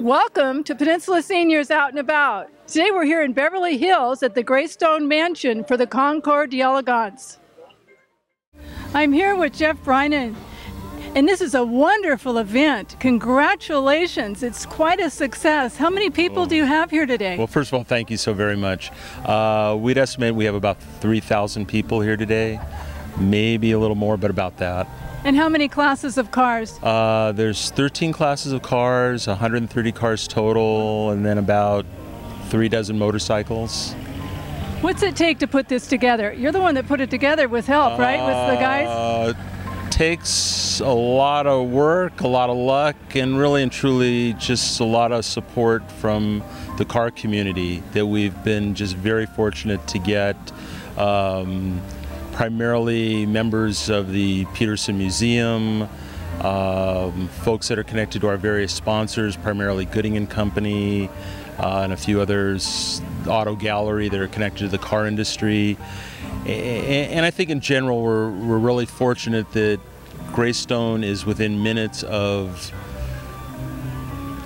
Welcome to Peninsula Seniors Out and About. Today we're here in Beverly Hills at the Greystone Mansion for the Concours d'Elegance. I'm here with Jeff Brynan, and this is a wonderful event. Congratulations, it's quite a success. How many people do you have here today? Well, first of all, thank you so very much. We'd estimate we have about 3,000 people here today, maybe a little more, but about that. And how many classes of cars? There's 13 classes of cars, 130 cars total, and then about 3 dozen motorcycles. What's it take to put this together? You're the one that put it together with help, right? With the guys? Takes a lot of work, a lot of luck, and really and truly just a lot of support from the car community that we've been just very fortunate to get. Primarily members of the Petersen Museum, folks that are connected to our various sponsors, primarily Gooding & Company, and a few others, Auto Gallery that are connected to the car industry. And I think in general we're really fortunate that Greystone is within minutes of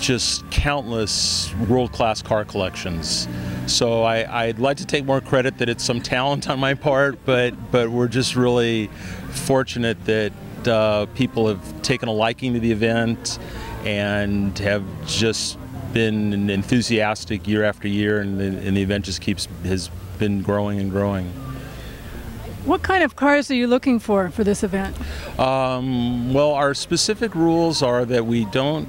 just countless world-class car collections. So I'd like to take more credit that it's some talent on my part, but we're just really fortunate that people have taken a liking to the event and have just been enthusiastic year after year, and the event just has been growing and growing. What kind of cars are you looking for this event? Well, our specific rules are that we don't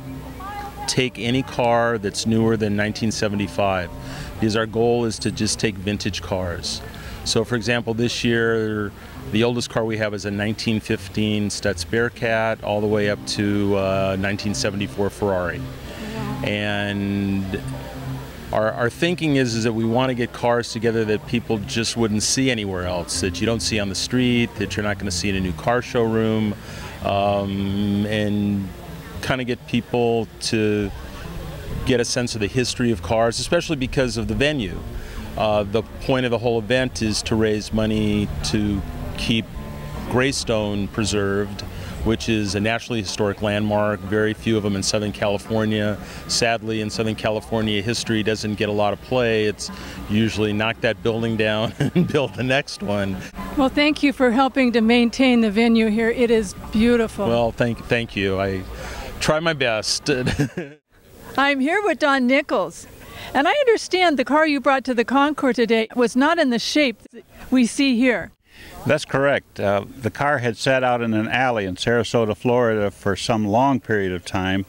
take any car that's newer than 1975, because our goal is to just take vintage cars. So for example, this year the oldest car we have is a 1915 Stutz Bearcat all the way up to 1974 Ferrari. And our thinking is that we want to get cars together that people just wouldn't see anywhere else, that you don't see on the street, that you're not going to see in a new car showroom, and kind of get people to get a sense of the history of cars, especially because of the venue. The point of the whole event is to raise money to keep Greystone preserved, which is a nationally historic landmark, very few of them in Southern California. Sadly, in Southern California, history doesn't get a lot of play. It's usually knock that building down and build the next one. Well, thank you for helping to maintain the venue here. It is beautiful. Well, thank you. I try my best. I'm here with Don Nichols, and I understand the car you brought to the Concours today was not in the shape we see here. That's correct. The car had sat out in an alley in Sarasota, Florida for some long period of time.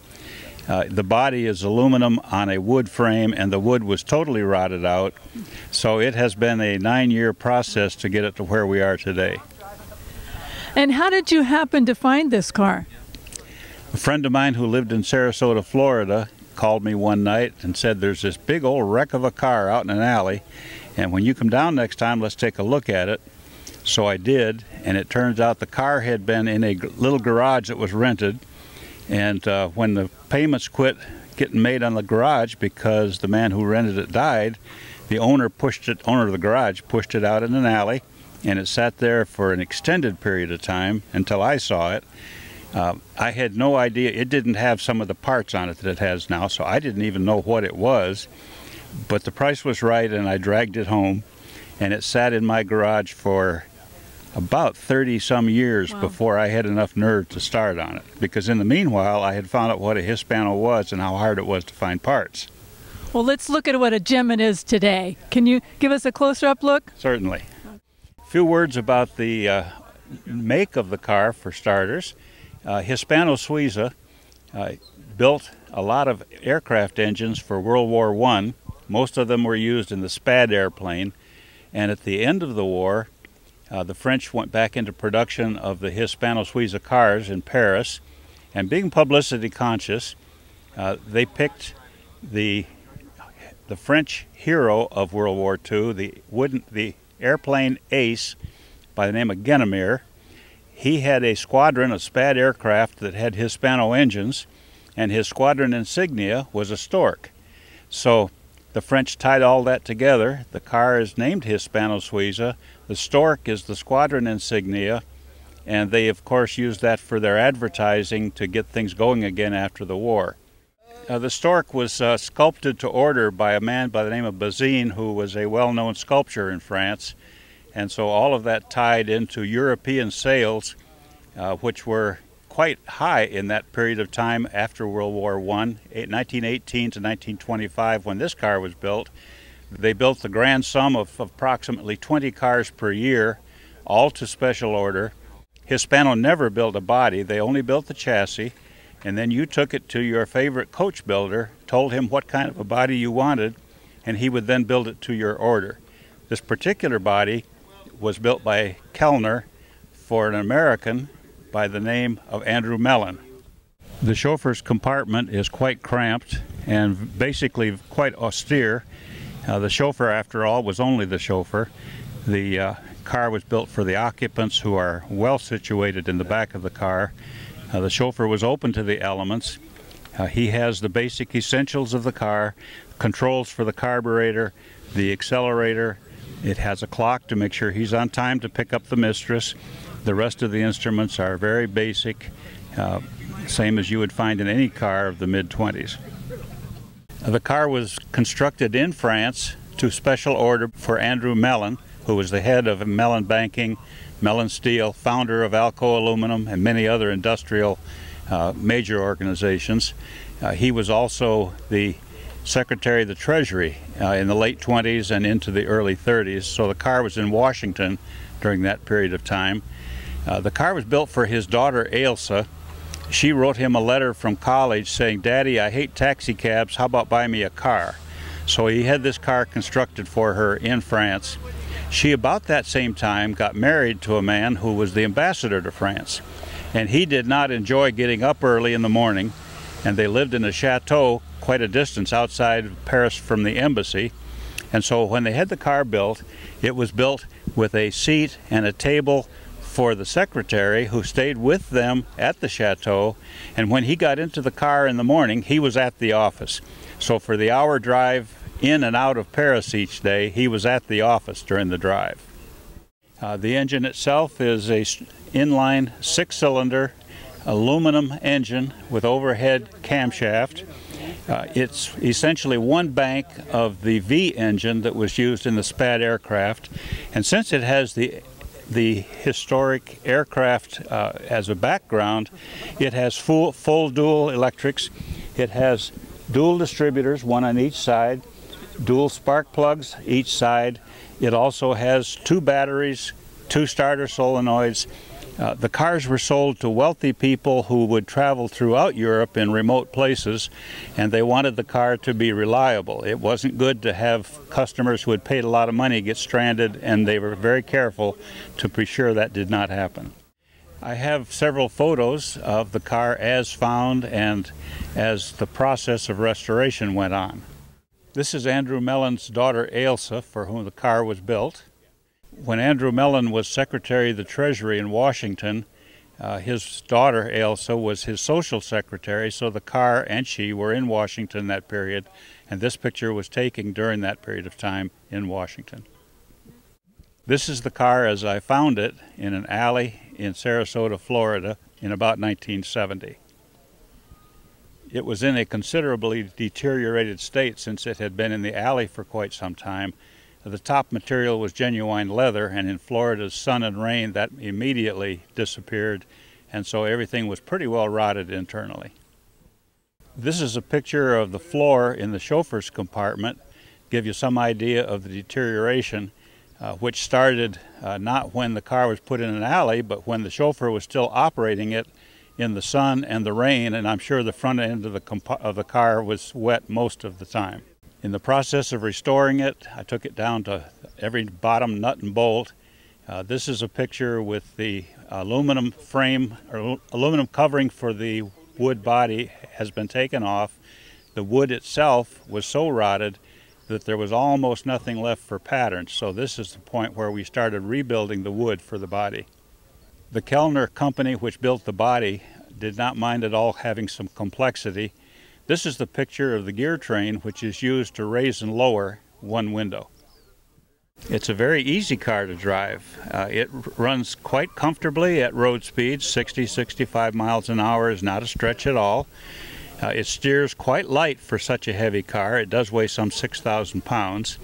The body is aluminum on a wood frame, and the wood was totally rotted out. So it has been a 9-year process to get it to where we are today. And how did you happen to find this car? A friend of mine who lived in Sarasota, Florida, called me one night and said, "There's this big old wreck of a car out in an alley, and when you come down next time, let's take a look at it." So I did, and it turns out the car had been in a little garage that was rented, and when the payments quit getting made on the garage because the man who rented it died, the owner of the garage pushed it out in an alley, and it sat there for an extended period of time until I saw it. I had no idea. It didn't have some of the parts on it that it has now, so I didn't even know what it was. But the price was right, and I dragged it home, and it sat in my garage for about 30-some years before I had enough nerve to start on it. Because in the meanwhile, I had found out what a Hispano was and how hard it was to find parts. Well, let's look at what a gem it is today. Can you give us a closer-up look? Certainly. A few words about the make of the car, for starters. Hispano Suiza built a lot of aircraft engines for World War I. Most of them were used in the SPAD airplane, and at the end of the war, the French went back into production of the Hispano Suiza cars in Paris, and being publicity conscious, they picked the French hero of World War II, the airplane ace by the name of Ghenamaer. He had a squadron of SPAD aircraft that had Hispano engines, and his squadron insignia was a stork. So the French tied all that together. The car is named Hispano Suiza. The stork is the squadron insignia, and they of course used that for their advertising to get things going again after the war. The stork was sculpted to order by a man by the name of Bazin, who was a well-known sculptor in France. And so all of that tied into European sales, which were quite high in that period of time after World War I, 1918 to 1925, when this car was built. They built the grand sum of approximately 20 cars per year, all to special order. Hispano never built a body, they only built the chassis, and then you took it to your favorite coach builder, told him what kind of a body you wanted, and he would then build it to your order. This particular body was built by Kellner for an American by the name of Andrew Mellon. The chauffeur's compartment is quite cramped and basically quite austere. The chauffeur, after all, was only the chauffeur. The car was built for the occupants, who are well situated in the back of the car. The chauffeur was open to the elements. He has the basic essentials of the car, controls for the carburetor, the accelerator. It has a clock to make sure he's on time to pick up the mistress. The rest of the instruments are very basic, same as you would find in any car of the mid-20s. The car was constructed in France to special order for Andrew Mellon, who was the head of Mellon Banking, Mellon Steel, founder of Alcoa Aluminum, and many other industrial major organizations. He was also the Secretary of the Treasury in the late 20s and into the early 30s, so the car was in Washington during that period of time. The car was built for his daughter Ailsa. She wrote him a letter from college saying, "Daddy, I hate taxi cabs, how about buy me a car?" So he had this car constructed for her in France. She, about that same time, got married to a man who was the ambassador to France. And he did not enjoy getting up early in the morning, and they lived in a chateau quite a distance outside of Paris from the embassy. And so when they had the car built, it was built with a seat and a table for the secretary, who stayed with them at the chateau, and when he got into the car in the morning, he was at the office. So for the hour drive in and out of Paris each day, he was at the office during the drive. The engine itself is a inline 6-cylinder aluminum engine with overhead camshaft. It's essentially one bank of the V engine that was used in the SPAD aircraft, and since it has the historic aircraft as a background, it has full dual electrics. It has dual distributors, one on each side, dual spark plugs each side. It also has 2 batteries, 2 starter solenoids. The cars were sold to wealthy people who would travel throughout Europe in remote places, and they wanted the car to be reliable. It wasn't good to have customers who had paid a lot of money get stranded, and they were very careful to be sure that did not happen. I have several photos of the car as found and as the process of restoration went on. This is Andrew Mellon's daughter Ailsa, for whom the car was built. When Andrew Mellon was Secretary of the Treasury in Washington, his daughter Ailsa was his social secretary, so the car and she were in Washington that period, and this picture was taken during that period of time in Washington. This is the car as I found it in an alley in Sarasota, Florida in about 1970. It was in a considerably deteriorated state since it had been in the alley for quite some time. The top material was genuine leather, and in Florida's sun and rain that immediately disappeared, and so everything was pretty well rotted internally. This is a picture of the floor in the chauffeur's compartment, give you some idea of the deterioration, which started not when the car was put in an alley, but when the chauffeur was still operating it in the sun and the rain, and I'm sure the front end of the car was wet most of the time. In the process of restoring it, I took it down to every bottom nut and bolt. This is a picture with the aluminum frame, or aluminum covering for the wood body has been taken off. The wood itself was so rotted that there was almost nothing left for patterns, so this is the point where we started rebuilding the wood for the body. The Kellner company, which built the body, did not mind at all having some complexity. This is the picture of the gear train, which is used to raise and lower one window. It's a very easy car to drive. It runs quite comfortably at road speeds. 60, 65 miles an hour is not a stretch at all. It steers quite light for such a heavy car. It does weigh some 6,000 pounds.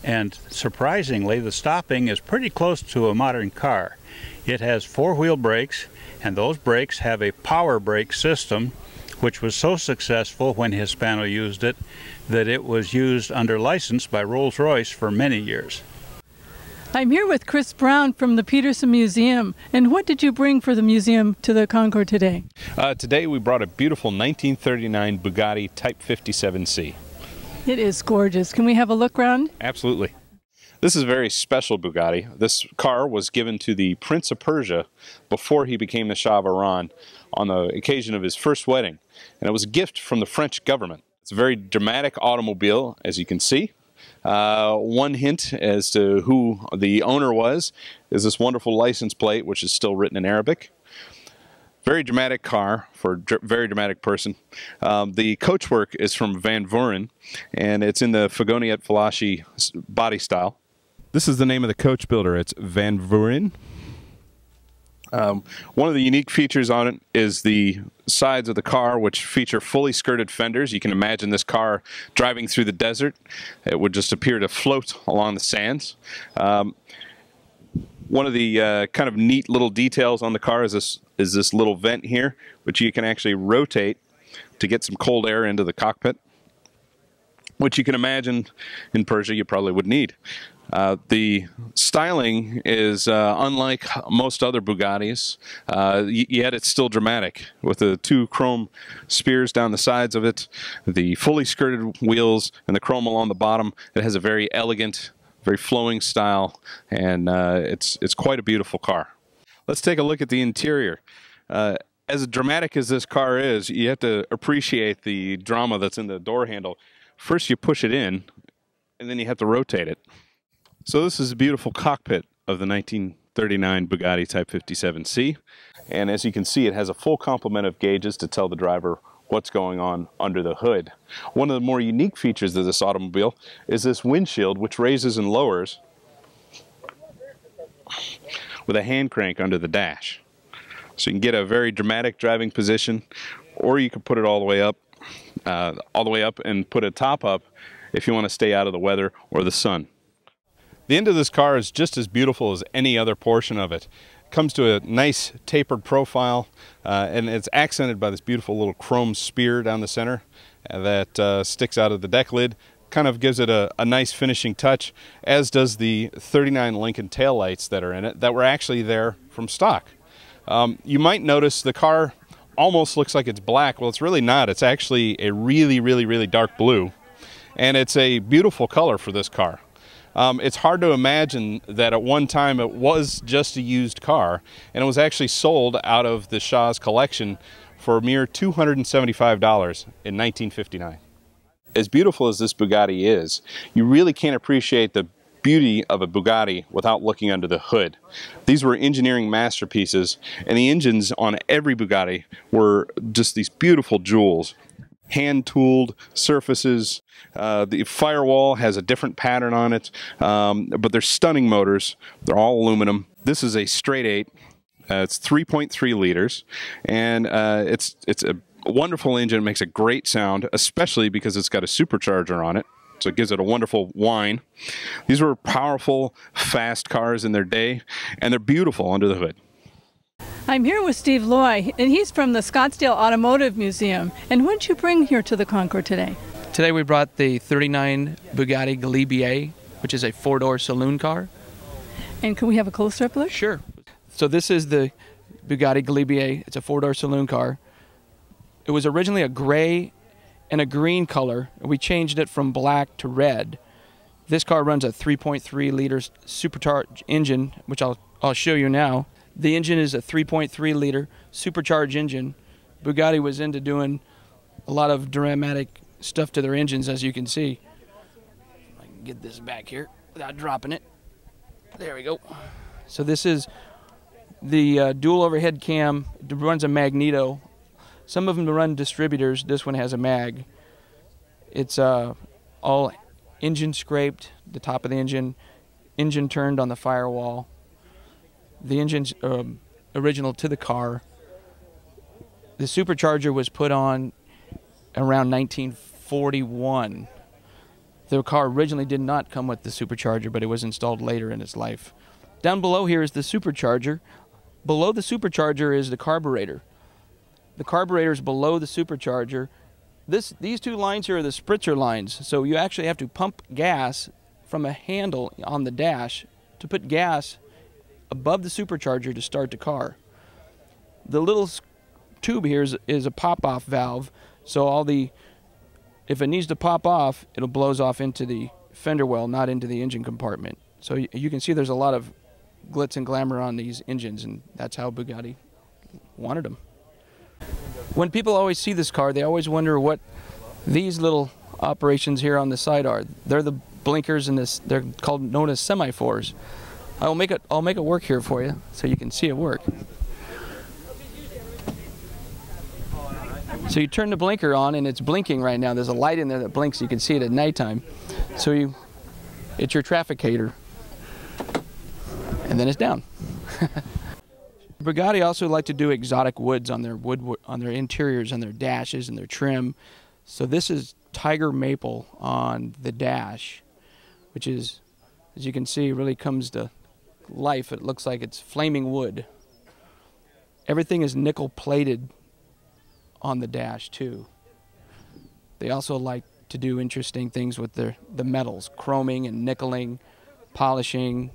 And surprisingly, the stopping is pretty close to a modern car. It has four-wheel brakes, and those brakes have a power brake system, which was so successful when Hispano used it that it was used under license by Rolls-Royce for many years. I'm here with Chris Brown from the Peterson Museum. And what did you bring for the museum to the Concours today? Today we brought a beautiful 1939 Bugatti Type 57C. It is gorgeous. Can we have a look around? Absolutely. This is a very special Bugatti. This car was given to the Prince of Persia before he became the Shah of Iran on the occasion of his first wedding. And it was a gift from the French government. It's a very dramatic automobile, as you can see. One hint as to who the owner was is this wonderful license plate, which is still written in Arabic. Very dramatic car for a very dramatic person. The coachwork is from Van Vuren, and it's in the Fagoniet Fallaci body style. This is the name of the coach builder. It's Van Vuren. One of the unique features on it is the sides of the car, which feature fully skirted fenders. You can imagine this car driving through the desert. It would just appear to float along the sands. One of the kind of neat little details on the car is this little vent here, which you can actually rotate to get some cold air into the cockpit, which you can imagine in Persia you probably would need. The styling is unlike most other Bugattis, yet it's still dramatic, with the two chrome spears down the sides of it, the fully skirted wheels, and the chrome along the bottom. It has a very elegant, very flowing style, and it's quite a beautiful car. Let's take a look at the interior. As dramatic as this car is, you have to appreciate the drama that's in the door handle. First you push it in, and then you have to rotate it. So this is a beautiful cockpit of the 1939 Bugatti Type 57C, and as you can see, it has a full complement of gauges to tell the driver what's going on under the hood. One of the more unique features of this automobile is this windshield, which raises and lowers with a hand crank under the dash. So you can get a very dramatic driving position, or you can put it all the way up and put a top up if you want to stay out of the weather or the sun. The end of this car is just as beautiful as any other portion of it. It comes to a nice tapered profile, and it's accented by this beautiful little chrome spear down the center that sticks out of the deck lid. Kind of gives it a nice finishing touch, as does the 39 Lincoln taillights that are in it that were actually there from stock. You might notice the car almost looks like it's black. Well, it's really not. It's actually a really dark blue, and it's a beautiful color for this car. It's hard to imagine that at one time it was just a used car, and it was actually sold out of the Shah's collection for a mere $275 in 1959. As beautiful as this Bugatti is, you really can't appreciate the beauty of a Bugatti without looking under the hood. These were engineering masterpieces, and the engines on every Bugatti were just these beautiful jewels. Hand-tooled surfaces. The firewall has a different pattern on it, but they're stunning motors. They're all aluminum. This is a straight 8. It's 3.3 liters, and it's a wonderful engine. It makes a great sound, especially because it's got a supercharger on it, so it gives it a wonderful whine. These were powerful, fast cars in their day, and they're beautiful under the hood. I'm here with Steve Loy, and he's from the Scottsdale Automotive Museum. And what did you bring here to the Concours today? Today we brought the 39 Bugatti Galibier, which is a four-door saloon car. And can we have a close-up look? Sure. So this is the Bugatti Galibier. It's a four-door saloon car. It was originally a gray and a green color. We changed it from black to red. This car runs a 3.3 liter supercharged engine, which I'll show you now. The engine is a 3.3 liter supercharged engine. Bugatti was into doing a lot of dramatic stuff to their engines, as you can see. I can get this back here without dropping it. There we go. So this is the dual overhead cam. It runs a magneto. Some of them run distributors. This one has a mag. It's all engine scraped, the top of the engine turned on the firewall. The engine's original to the car. The supercharger was put on around 1941. The car originally did not come with the supercharger, but it was installed later in its life. Down below here is the supercharger. Below the supercharger is the carburetor. The carburetor is below the supercharger. These two lines here are the spritzer lines, so you actually have to pump gas from a handle on the dash to put gas above the supercharger to start the car. The little tube here is a pop-off valve, so if it needs to pop off, it blows off into the fender well, not into the engine compartment. So you can see there's a lot of glitz and glamour on these engines, and that's how Bugatti wanted them. When people always see this car, they always wonder what these little operations here on the side are. They're the blinkers, and they're known as semaphores. I'll make it work here for you so you can see it work. So you turn the blinker on and it's blinking right now. There's a light in there that blinks. You can see it at nighttime. So it's your trafficator. And then it's down. Bugatti also like to do exotic woods on their interiors and their dashes and their trim. So this is tiger maple on the dash, which is, as you can see, really comes to life. It looks like it's flaming wood. Everything is nickel plated on the dash too. They also like to do interesting things with the metals, chroming and nickeling, polishing.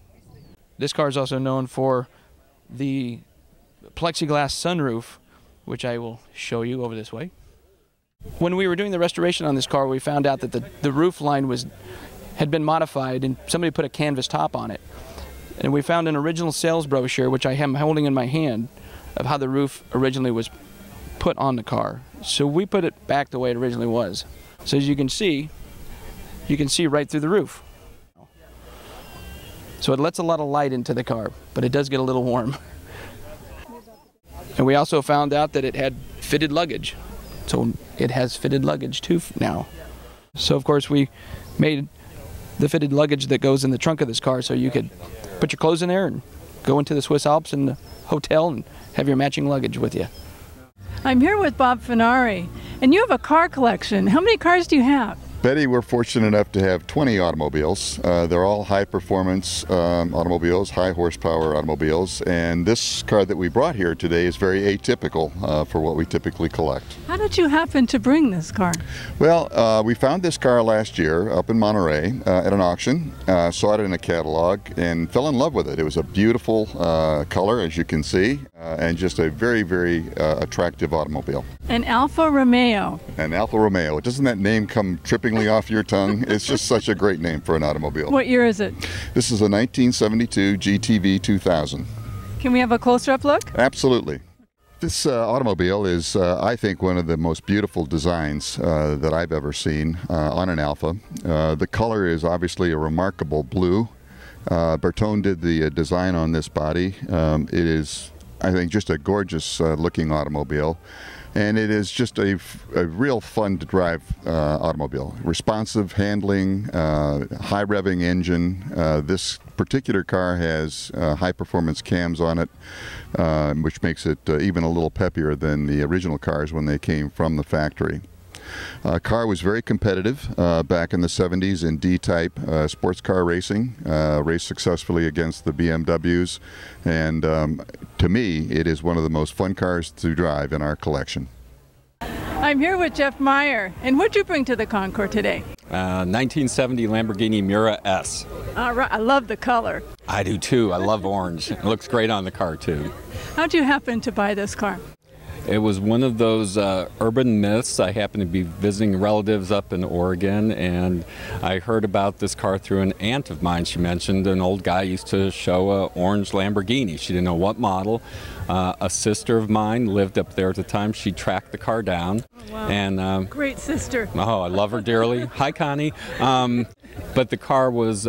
This car is also known for the plexiglass sunroof, which I will show you over this way. When we were doing the restoration on this car, we found out that the roof line had been modified and somebody put a canvas top on it. And we found an original sales brochure, which I am holding in my hand, of how the roof originally was put on the car. So we put it back the way it originally was. So as you can see right through the roof. So it lets a lot of light into the car, but it does get a little warm. And we also found out that it had fitted luggage. So it has fitted luggage too now. So of course we made the fitted luggage that goes in the trunk of this car, so you could put your clothes in there and go into the Swiss Alps and the hotel and have your matching luggage with you. I'm here with Bob Finari, and you have a car collection. How many cars do you have? Betty, we're fortunate enough to have 20 automobiles. They're all high-performance automobiles, high-horsepower automobiles, and this car that we brought here today is very atypical for what we typically collect. How did you happen to bring this car? Well, we found this car last year up in Monterey at an auction, saw it in a catalog, and fell in love with it. It was a beautiful color, as you can see, and just a very, very attractive automobile. An Alfa Romeo. An Alfa Romeo. Doesn't that name come trippingly off your tongue? It's just such a great name for an automobile. What year is it? This is a 1972 GTV 2000. Can we have a closer-up look? Absolutely. This automobile is, I think, one of the most beautiful designs that I've ever seen on an Alfa. The color is obviously a remarkable blue. Bertone did the design on this body. It is, I think, just a gorgeous looking automobile. And it is just a real fun to drive automobile. Responsive handling, high revving engine. This particular car has high performance cams on it, which makes it even a little peppier than the original cars when they came from the factory. Car was very competitive back in the 70s in D-type sports car racing, raced successfully against the BMWs, and to me it is one of the most fun cars to drive in our collection. I'm here with Jeff Meyer, and what'd you bring to the Concours today? 1970 Lamborghini Miura S. All right, I love the color. I do too. I love orange. It looks great on the car too. How'd you happen to buy this car? It was one of those urban myths. I happened to be visiting relatives up in Oregon, and I heard about this car through an aunt of mine. She mentioned an old guy used to show an orange Lamborghini. She didn't know what model. A sister of mine lived up there at the time. She tracked the car down. Oh, wow. And great sister. Oh, I love her dearly. Hi, Connie. But the car was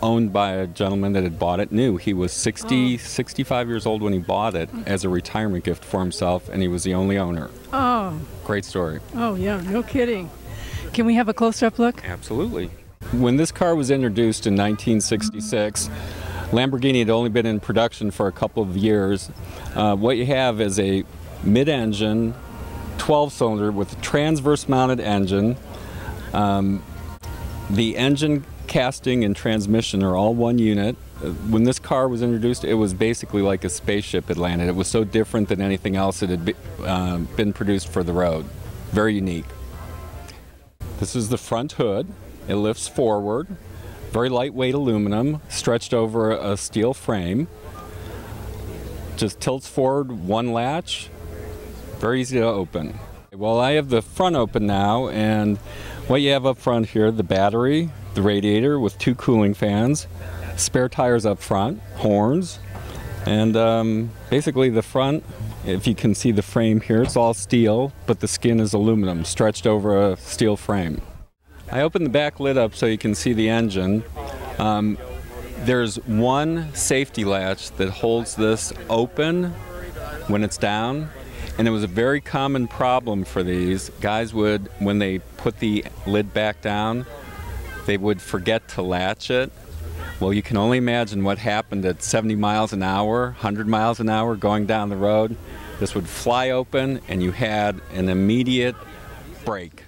owned by a gentleman that had bought it new. He was 65 years old when he bought it as a retirement gift for himself, and he was the only owner. Oh. Great story. Oh, yeah, no kidding. Can we have a close-up look? Absolutely. When this car was introduced in 1966, Lamborghini had only been in production for a couple of years. What you have is a mid-engine 12-cylinder with a transverse-mounted engine. The engine, casting, and transmission are all one unit. When this car was introduced, it was basically like a spaceship had landed. It was so different than anything else that had been produced for the road. Very unique. This is the front hood. It lifts forward. Very lightweight aluminum, stretched over a steel frame. Just tilts forward one latch. Very easy to open. Well, I have the front open now, and what you have up front here, the battery, the radiator with 2 cooling fans, spare tires up front, horns, and basically the front, if you can see the frame here, it's all steel, but the skin is aluminum, stretched over a steel frame. I opened the back lid up so you can see the engine. There's one safety latch that holds this open when it's down. And it was a very common problem for these. Guys would, when they put the lid back down, they would forget to latch it. Well, you can only imagine what happened at 70 miles an hour, 100 miles an hour going down the road. This would fly open and you had an immediate break.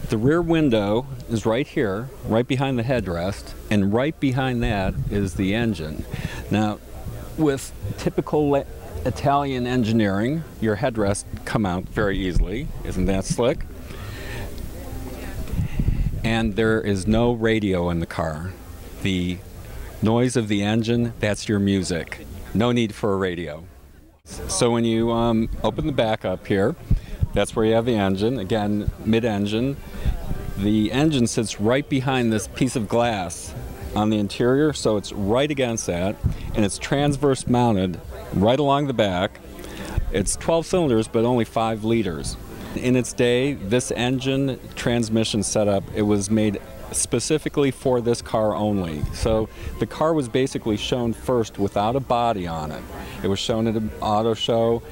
The rear window is right here, right behind the headrest, and right behind that is the engine. Now, with typical Italian engineering, your headrests come out very easily. Isn't that slick? And there is no radio in the car. The noise of the engine, that's your music. No need for a radio. So when you open the back up here, that's where you have the engine. Again, mid-engine. The engine sits right behind this piece of glass on the interior, so it's right against that, and it's transverse mounted right along the back. It's 12 cylinders, but only 5 liters. In its day, this engine transmission setup, it was made specifically for this car only. So the car was basically shown first without a body on it. It was shown at an auto show.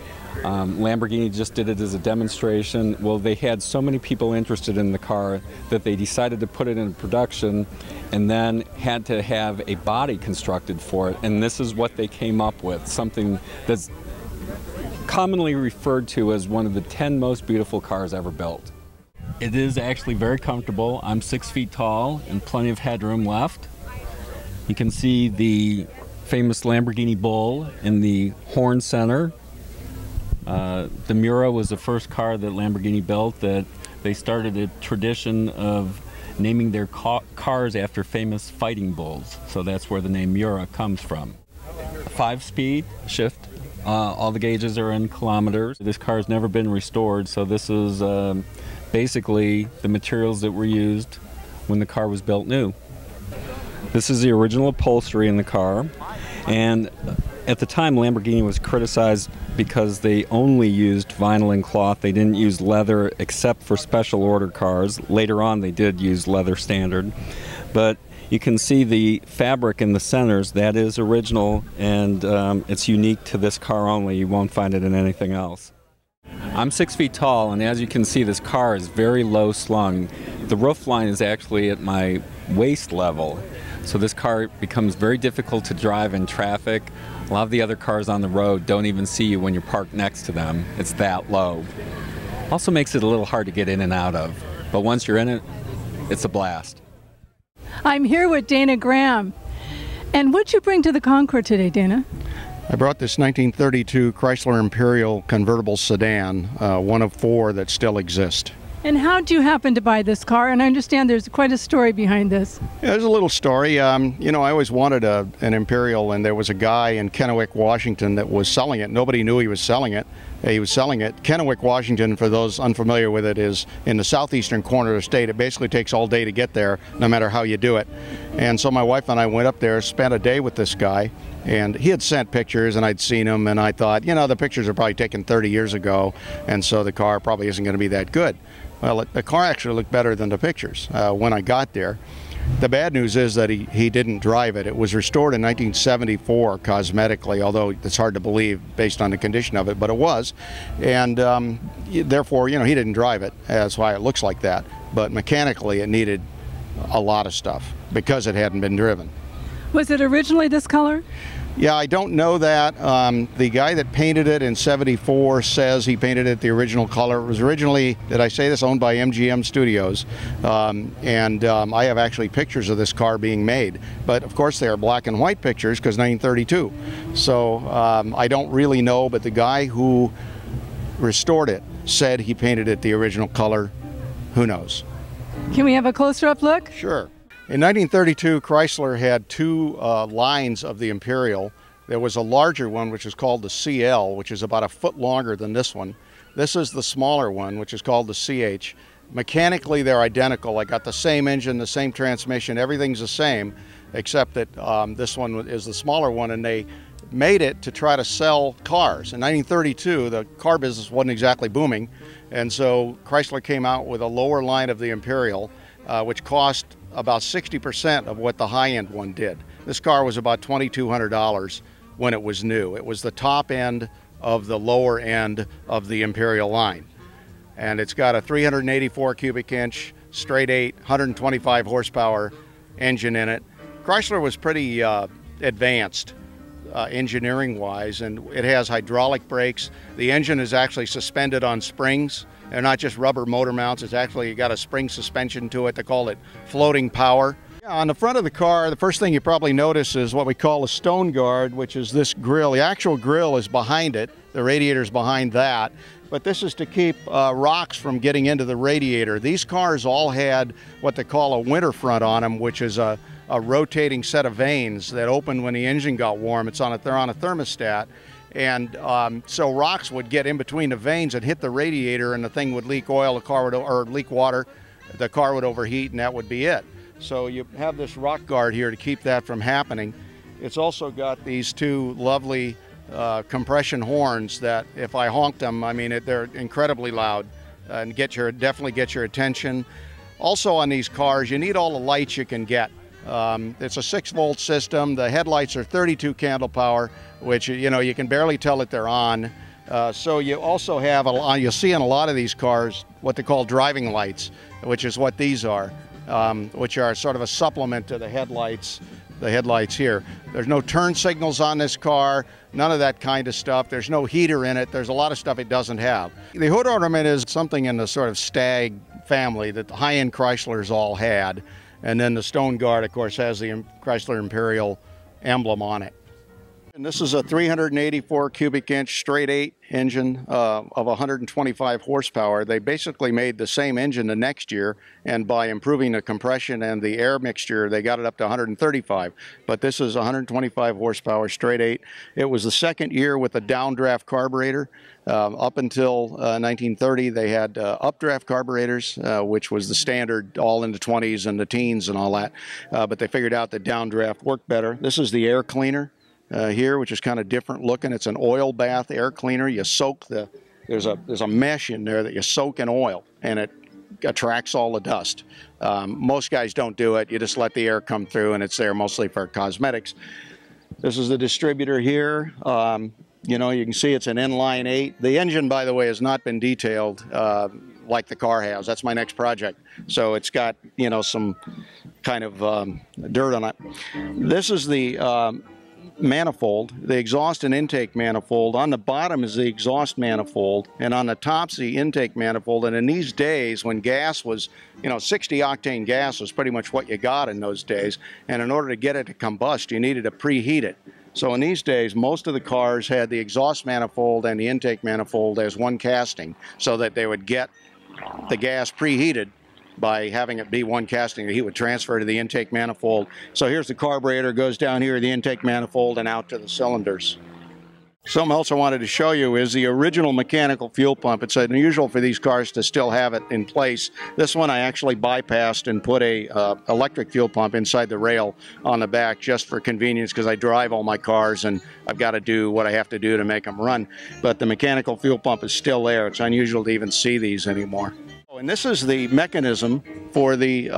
Lamborghini just did it as a demonstration. Well, they had so many people interested in the car that they decided to put it in production and then had to have a body constructed for it. And this is what they came up with, something that's commonly referred to as one of the 10 most beautiful cars ever built. It is actually very comfortable. I'm 6 feet tall and plenty of headroom left. You can see the famous Lamborghini Bull in the horn center. The Miura was the first car that Lamborghini built that they started a tradition of naming their cars after famous fighting bulls. So that's where the name Miura comes from. 5-speed shift. All the gauges are in kilometers. This car has never been restored, so this is basically the materials that were used when the car was built new. This is the original upholstery in the car, and at the time Lamborghini was criticized because they only used vinyl and cloth. They didn't use leather except for special order cars. Later on they did use leather standard, but you can see the fabric in the centers. That is original, and it's unique to this car only. You won't find it in anything else. I'm 6 feet tall, and as you can see, this car is very low slung. The roof line is actually at my waist level, so this car becomes very difficult to drive in traffic. A lot of the other cars on the road don't even see you when you're parked next to them. It's that low. Also makes it a little hard to get in and out of, but once you're in it, it's a blast. I'm here with Dana Graham. And what'd you bring to the Concours today, Dana? I brought this 1932 Chrysler Imperial convertible sedan, one of 4 that still exist. And how did you happen to buy this car? And I understand there's quite a story behind this. Yeah, there's a little story. You know, I always wanted an Imperial, and there was a guy in Kennewick, Washington that was selling it. Nobody knew he was selling it. He was selling it. Kennewick, Washington, for those unfamiliar with it, is in the southeastern corner of the state. It basically takes all day to get there, no matter how you do it. And so my wife and I went up there, spent a day with this guy, and he had sent pictures, and I'd seen them, and I thought, you know, the pictures are probably taken 30 years ago, and so the car probably isn't going to be that good. Well, the car actually looked better than the pictures when I got there. The bad news is that he didn't drive it. It was restored in 1974 cosmetically, although it's hard to believe based on the condition of it, but it was. And therefore, you know, he didn't drive it. That's why it looks like that. But mechanically, it needed a lot of stuff because it hadn't been driven. Was it originally this color? Yeah, I don't know that. The guy that painted it in '74 says he painted it the original color. It was originally, did I say this, owned by MGM Studios. I have actually pictures of this car being made. But of course they are black and white pictures because 1932. So I don't really know, but the guy who restored it said he painted it the original color. Who knows? Can we have a closer up look? Sure. In 1932, Chrysler had two lines of the Imperial. There was a larger one, which is called the CL, which is about a foot longer than this one. This is the smaller one, which is called the CH. Mechanically, they're identical. I got the same engine, the same transmission, everything's the same, except that this one is the smaller one, and they made it to try to sell cars. In 1932, the car business wasn't exactly booming, and so Chrysler came out with a lower line of the Imperial, which cost about 60% of what the high-end one did. This car was about $2,200 when it was new. It was the top end of the lower end of the Imperial line. And it's got a 384 cubic inch, straight 8, 125 horsepower engine in it. Chrysler was pretty advanced engineering-wise, and it has hydraulic brakes. The engine is actually suspended on springs. They're not just rubber motor mounts, it's actually got a spring suspension to it. They call it floating power. On the front of the car, the first thing you probably notice is what we call a stone guard, which is this grill. The actual grill is behind it, the radiator's behind that, but this is to keep rocks from getting into the radiator. These cars all had what they call a winter front on them, which is a rotating set of vanes that open when the engine got warm. They're on a thermostat. And so rocks would get in between the vanes and hit the radiator, and the thing would leak oil, or leak water, the car would overheat, and that would be it. So you have this rock guard here to keep that from happening. It's also got these two lovely compression horns that if I honked them, I mean, they're incredibly loud and definitely get your attention. Also on these cars, you need all the lights you can get. It's a 6-volt system. The headlights are 32 candle power, which, you know, you can barely tell that they're on. So you also have, you'll see in a lot of these cars, what they call driving lights, which is what these are, which are sort of a supplement to the headlights here. There's no turn signals on this car, none of that kind of stuff. There's no heater in it. There's a lot of stuff it doesn't have. The hood ornament is something in the sort of Stag family that the high-end Chryslers all had. And then the stone guard, of course, has the Chrysler Imperial emblem on it. And this is a 384 cubic inch straight 8 engine of 125 horsepower. They basically made the same engine the next year, and by improving the compression and the air mixture, they got it up to 135. But this is 125 horsepower, straight 8. It was the second year with a downdraft carburetor. Up until 1930, they had updraft carburetors, which was the standard, all in the 20s and the teens and all that. But they figured out that downdraft worked better. This is the air cleaner here, which is kind of different looking. It's an oil bath air cleaner. You soak there's a mesh in there that you soak in oil, and it attracts all the dust. Most guys don't do it. You just let the air come through, and it's there mostly for cosmetics. This is the distributor here. You know, you can see it's an inline 8. The engine, by the way, has not been detailed like the car has. That's my next project. So it's got, you know, some kind of dirt on it. This is the manifold, the exhaust and intake manifold. On the bottom is the exhaust manifold, and on the top's the intake manifold. And in these days, when gas was, you know, 60 octane gas was pretty much what you got in those days. And in order to get it to combust, you needed to preheat it. So in these days, most of the cars had the exhaust manifold and the intake manifold as one casting, so that they would get the gas preheated by having it be one casting. The heat would transfer to the intake manifold. So here's the carburetor, goes down here, the intake manifold, and out to the cylinders. Something else I wanted to show you is the original mechanical fuel pump. It's unusual for these cars to still have it in place. This one I actually bypassed and put a electric fuel pump inside the rail on the back just for convenience, because I drive all my cars and I've got to do what I have to do to make them run. But the mechanical fuel pump is still there. It's unusual to even see these anymore. And this is the mechanism for the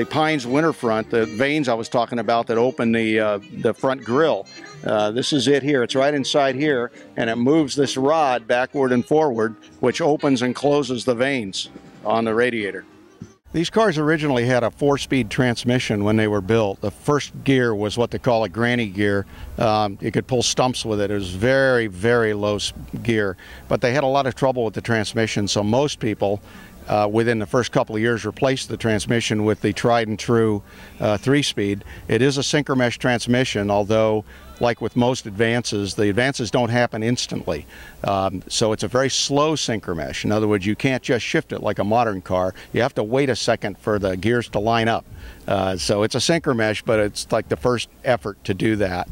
Pines winter front, the vanes I was talking about that open the front grille. This is it here. It's right inside here, and it moves this rod backward and forward, which opens and closes the vanes on the radiator. These cars originally had a 4-speed transmission when they were built. The first gear was what they call a granny gear. You could pull stumps with it. It was very, very low gear. But they had a lot of trouble with the transmission, so most people within the first couple of years replaced the transmission with the tried and true 3-speed. It is a synchromesh transmission, although like with most advances, the advances don't happen instantly. So it's a very slow synchromesh. In other words, you can't just shift it like a modern car. You have to wait a second for the gears to line up. So it's a synchromesh, but it's like the first effort to do that.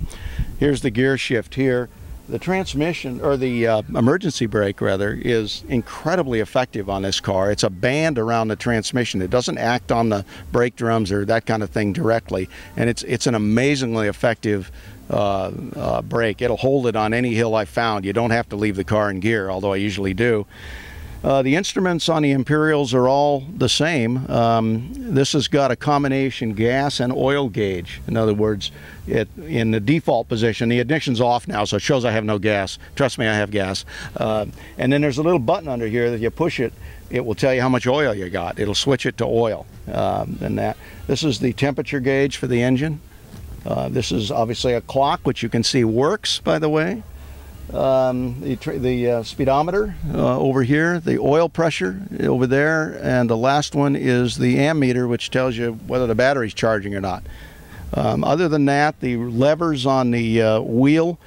Here's the gear shift here. The transmission, or the emergency brake rather, is incredibly effective on this car. It's a band around the transmission. It doesn't act on the brake drums or that kind of thing directly, and it's an amazingly effective brake. It'll hold it on any hill I've found. You don't have to leave the car in gear, although I usually do. The instruments on the Imperials are all the same. This has got a combination gas and oil gauge. In other words, in the default position, the ignition's off now, so it shows I have no gas. Trust me, I have gas. And then there's a little button under here that you push it, it will tell you how much oil you got. It'll switch it to oil. This is the temperature gauge for the engine. This is obviously a clock, which you can see works, by the way. The speedometer over here, the oil pressure over there, and the last one is the ammeter, which tells you whether the battery's charging or not. Other than that, the levers on the wheel,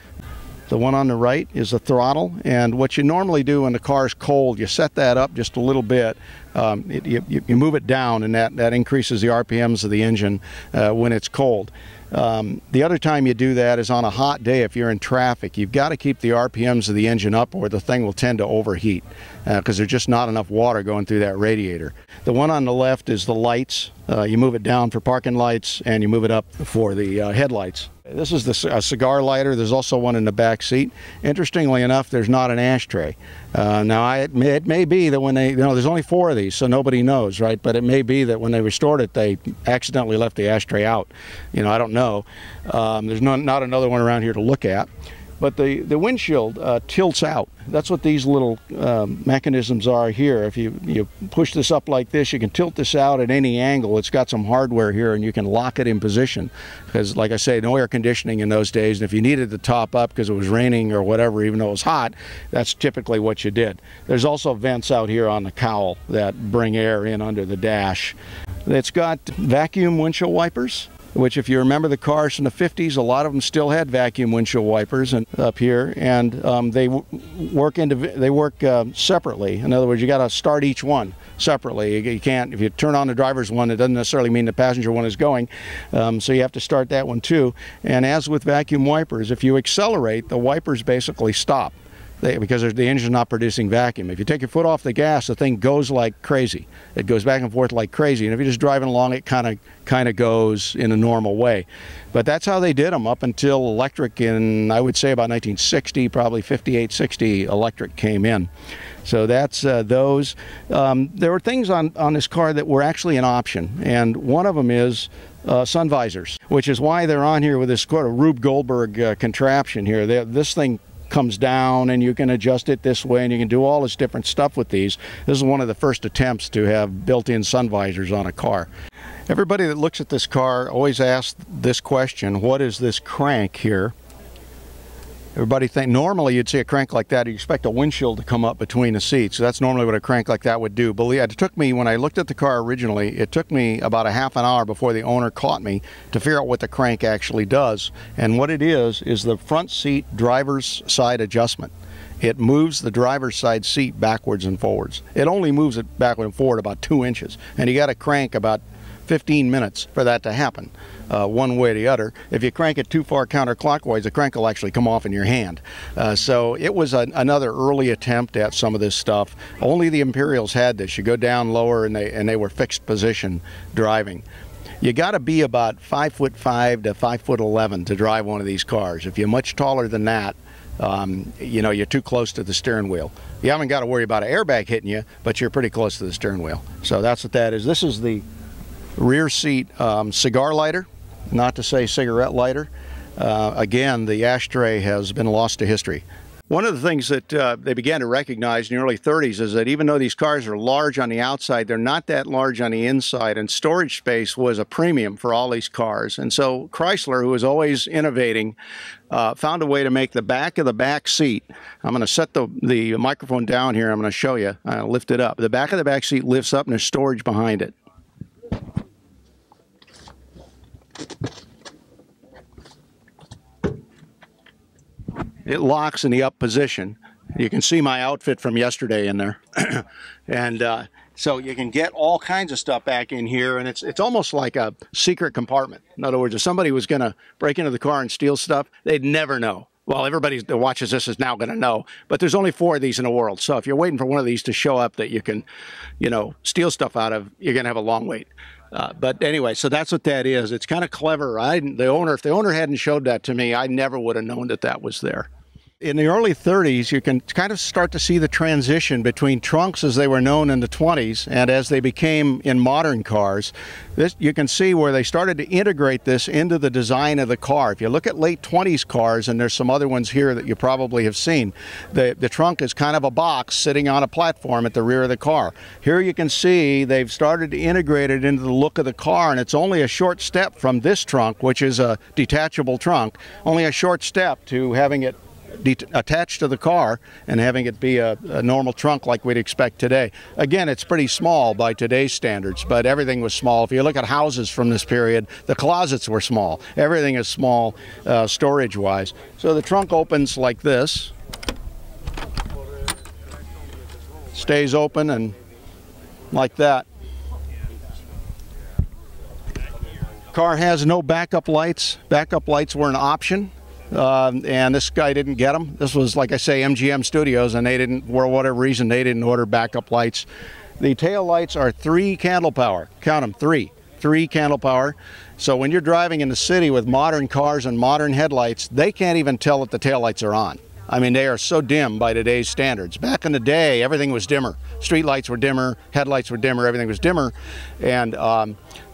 the one on the right is the throttle, and what you normally do when the car's cold, you set that up just a little bit. You move it down, and that increases the RPMs of the engine when it's cold. The other time you do that is on a hot day. If you're in traffic, you've got to keep the RPMs of the engine up, or the thing will tend to overheat because there's just not enough water going through that radiator. The one on the left is the lights. You move it down for parking lights, and you move it up for the headlights. This is a cigar lighter. There's also one in the back seat. Interestingly enough, there's not an ashtray. Now, it may be that when they, there's only 4 of these, so nobody knows, right? But it may be that when they restored it, they accidentally left the ashtray out. I don't know. There's not another one around here to look at. But the windshield tilts out. That's what these little mechanisms are here. If you push this up like this, you can tilt this out at any angle. It's got some hardware here, and you can lock it in position. Because, like I say, no air conditioning in those days, and if you needed to top up because it was raining or whatever, even though it was hot, that's typically what you did. There's also vents out here on the cowl that bring air in under the dash. It's got vacuum windshield wipers, which, if you remember the cars from the 50s, a lot of them still had vacuum windshield wipers up here, and they work separately. In other words, you got to start each one separately. You can't, if you turn on the driver's one, it doesn't necessarily mean the passenger one is going, so you have to start that one too. And as with vacuum wipers, if you accelerate, the wipers basically stop, because the engine's not producing vacuum. If you take your foot off the gas, the thing goes like crazy. It goes back and forth like crazy, and if you're just driving along, it kind of goes in a normal way. But that's how they did them up until electric in, I would say, about 1960, probably 58, 60, electric came in. So that's those. There were things on this car that were actually an option, and one of them is sun visors, which is why they're on here with this sort of Rube Goldberg contraption here. This thing comes down, and you can adjust it this way, and you can do all this different stuff with these. This is one of the first attempts to have built-in sun visors on a car. Everybody that looks at this car always asks this question: what is this crank here? Everybody think normally you'd see a crank like that, you expect a windshield to come up between the seats. So that's normally what a crank like that would do. But it took me, when I looked at the car originally, it took me about a half an hour before the owner caught me to figure out what the crank actually does. And what it is the front seat driver's side adjustment. It moves the driver's side seat backwards and forwards. It only moves it backward and forward about 2 inches. And you got to crank about 15 minutes for that to happen, one way or the other. If you crank it too far counterclockwise, the crank will actually come off in your hand. So it was another early attempt at some of this stuff. Only the Imperials had this. You go down lower, and they were fixed position driving. You got to be about 5'5" to 5'11" to drive one of these cars. If you're much taller than that, you're too close to the steering wheel. You haven't got to worry about an airbag hitting you, but you're pretty close to the steering wheel. So that's what that is. This is the rear seat cigar lighter, not to say cigarette lighter. Again, the ashtray has been lost to history. One of the things that they began to recognize in the early 30s is that even though these cars are large on the outside, they're not that large on the inside, and storage space was a premium for all these cars. And so Chrysler, who was always innovating, found a way to make the back of the back seat. I'm going to set the microphone down here. I'm going to show you. I'll lift it up. The back of the back seat lifts up and there's storage behind it. It locks in the up position. You can see my outfit from yesterday in there. And so you can get all kinds of stuff back in here, and it's almost like a secret compartment. In other words, if somebody was going to break into the car and steal stuff, they'd never know. Well, everybody that watches this is now going to know, but there's only 4 of these in the world. So if you're waiting for one of these to show up that you can, steal stuff out of, you're going to have a long wait. But anyway, so that's what that is. It's kind of clever. If the owner hadn't showed that to me, I never would have known that that was there. In the early 30s, you can kind of start to see the transition between trunks as they were known in the 20s and as they became in modern cars. You can see where they started to integrate this into the design of the car. If you look at late 20s cars, and there's some other ones here that you probably have seen, the trunk is kind of a box sitting on a platform at the rear of the car. Here you can see they've started to integrate it into the look of the car, and it's only a short step from this trunk, which is a detachable trunk, only a short step to having it attached to the car and having it be a normal trunk like we'd expect today. Again, it's pretty small by today's standards, but everything was small. If you look at houses from this period, the closets were small. Everything is small storage-wise. So the trunk opens like this, stays open and like that. Car has no backup lights. Backup lights were an option. And this guy didn't get them. This was, like I say, MGM Studios, and they didn't, for whatever reason, they didn't order backup lights. The tail lights are 3 candle power. Count them, 3 candle power. So when you're driving in the city with modern cars and modern headlights, they can't even tell that the tail lights are on. I mean, they are so dim by today's standards. Back in the day, everything was dimmer. Street lights were dimmer, headlights were dimmer, everything was dimmer, and